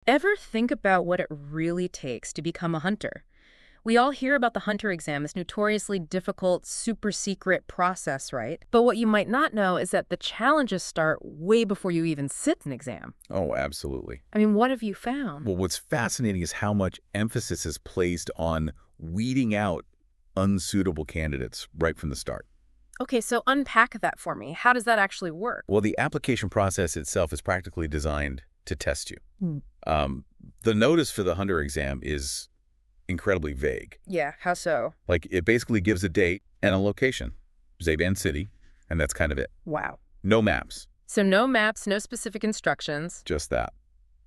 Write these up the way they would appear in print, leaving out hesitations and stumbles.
Ever think about what it really takes to become a hunter? We all hear about the hunter exam, this notoriously difficult, super secret process, right? But what you might not know is that the challenges start way before you even sit an exam. Oh, absolutely. I mean, what have you found? Well, what's fascinating is how much emphasis is placed on weeding out unsuitable candidates right from the start. Okay, so unpack that for me. How does that actually work? Well, the application process itself is practically designed to test you. Hmm. The notice for the hunter exam is incredibly vague. Yeah, how so? Like, it basically gives a date and a location, Zaban City, and that's kind of it. Wow. No maps, So no maps, no specific instructions. just that.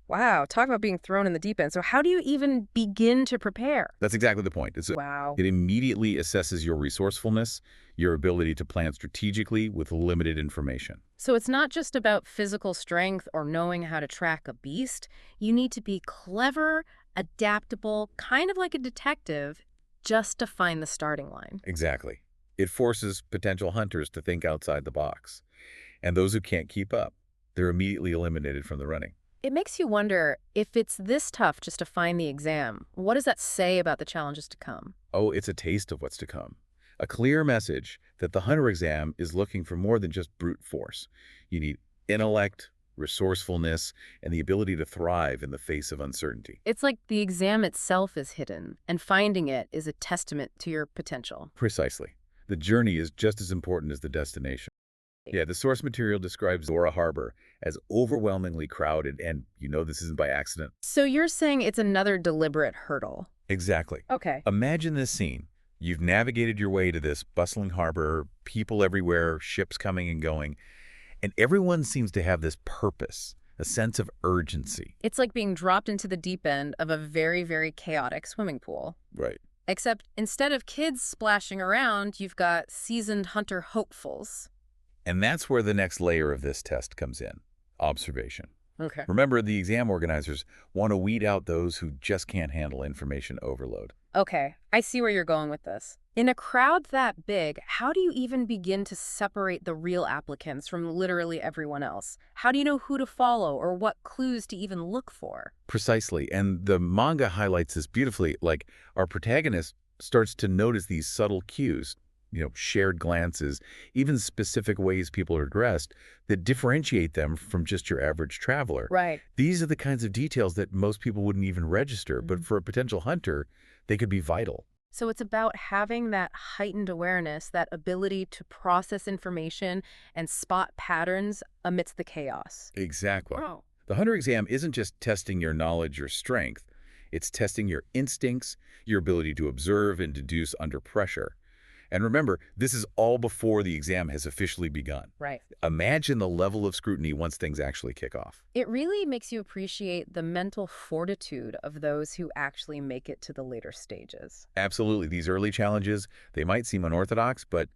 Wow, talk about being thrown in the deep end. So how do you even begin to prepare? That's exactly the point. Wow. It immediately assesses your resourcefulness, your ability to plan strategically with limited information. So it's not just about physical strength or knowing how to track a beast. You need to be clever, adaptable, kind of like a detective, just to find the starting line. Exactly. It forces potential hunters to think outside the box. And those who can't keep up, they're immediately eliminated from the running. It makes you wonder, if it's this tough just to find the exam, what does that say about the challenges to come? Oh, it's a taste of what's to come. A clear message that the hunter exam is looking for more than just brute force. You need intellect, resourcefulness, and the ability to thrive in the face of uncertainty. It's like the exam itself is hidden, and finding it is a testament to your potential. Precisely. The journey is just as important as the destination. Yeah, the source material describes Zora Harbor as overwhelmingly crowded, and you know this isn't by accident. So you're saying it's another deliberate hurdle? Exactly. Okay. Imagine this scene. You've navigated your way to this bustling harbor, people everywhere, ships coming and going, and everyone seems to have this purpose, a sense of urgency. It's like being dropped into the deep end of a very, very chaotic swimming pool. Right. Except instead of kids splashing around, you've got seasoned hunter hopefuls. And that's where the next layer of this test comes in, observation. Okay. Remember, the exam organizers want to weed out those who just can't handle information overload. Okay, I see where you're going with this. In a crowd that big, how do you even begin to separate the real applicants from literally everyone else? How do you know who to follow or what clues to even look for? Precisely, and the manga highlights this beautifully. Like, our protagonist starts to notice these subtle cues, shared glances, even specific ways people are dressed that differentiate them from just your average traveler. Right. These are the kinds of details that most people wouldn't even register, but for a potential hunter, they could be vital. So it's about having that heightened awareness, that ability to process information and spot patterns amidst the chaos. Exactly. Wow. The hunter exam isn't just testing your knowledge or strength. It's testing your instincts, your ability to observe and deduce under pressure. And remember, this is all before the exam has officially begun. Right. Imagine the level of scrutiny once things actually kick off. It really makes you appreciate the mental fortitude of those who actually make it to the later stages. Absolutely. These early challenges, they might seem unorthodox, but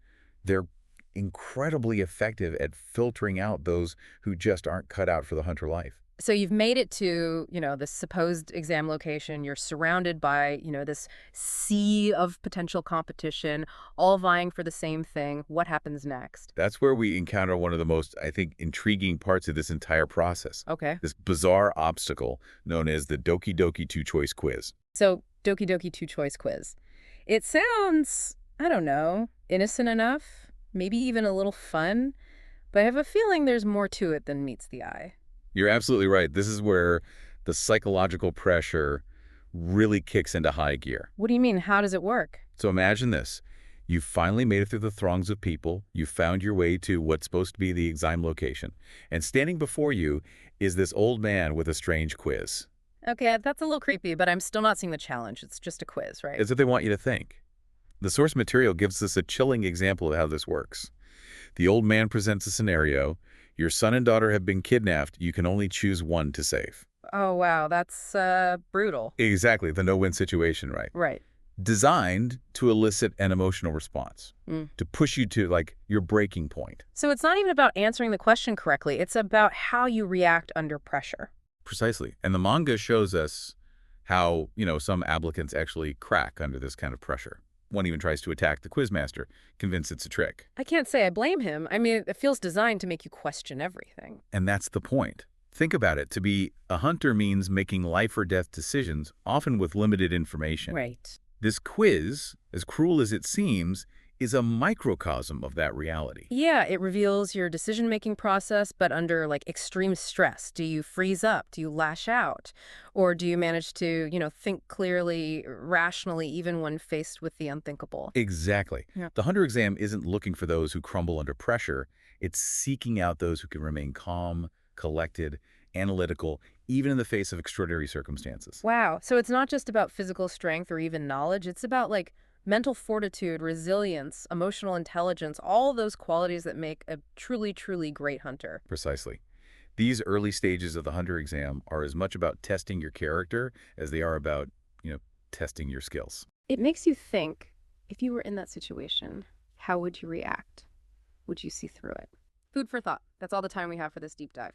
they're incredibly effective at filtering out those who just aren't cut out for the hunter life. So you've made it to, the supposed exam location. You're surrounded by, this sea of potential competition, all vying for the same thing. What happens next? That's where we encounter one of the most, I think, intriguing parts of this entire process. Okay. This bizarre obstacle known as the Doki Doki two-choice quiz. So Doki Doki two-choice quiz. It sounds, I don't know, innocent enough, maybe even a little fun, but I have a feeling there's more to it than meets the eye. You're absolutely right. This is where the psychological pressure really kicks into high gear. What do you mean? How does it work? So imagine this. You've finally made it through the throngs of people. You found your way to what's supposed to be the exam location. And standing before you is this old man with a strange quiz. Okay, that's a little creepy, but I'm still not seeing the challenge. It's just a quiz, right? As if they want you to think. The source material gives us a chilling example of how this works. The old man presents a scenario. Your son and daughter have been kidnapped. You can only choose one to save. Oh, wow, that's brutal. Exactly, the no-win situation, right? Right. Designed to elicit an emotional response, to push you to, your breaking point. So it's not even about answering the question correctly. It's about how you react under pressure. Precisely. And the manga shows us how, some applicants actually crack under this kind of pressure. One even tries to attack the quizmaster, convinced it's a trick. I can't say I blame him. I mean, it feels designed to make you question everything. And that's the point. Think about it. To be a hunter means making life or death decisions, often with limited information. Right. This quiz, as cruel as it seems, is a microcosm of that reality. Yeah, it reveals your decision-making process, but under like extreme stress. Do you freeze up? Do you lash out? Or do you manage to, think clearly, rationally, even when faced with the unthinkable? Exactly. Yeah. The hunter exam isn't looking for those who crumble under pressure. It's seeking out those who can remain calm, collected, analytical, even in the face of extraordinary circumstances. Wow. So it's not just about physical strength or even knowledge. It's about like mental fortitude, resilience, emotional intelligence, all those qualities that make a truly, truly great hunter. Precisely. These early stages of the hunter exam are as much about testing your character as they are about, you know, testing your skills. It makes you think, if you were in that situation, how would you react? Would you see through it? Food for thought. That's all the time we have for this deep dive.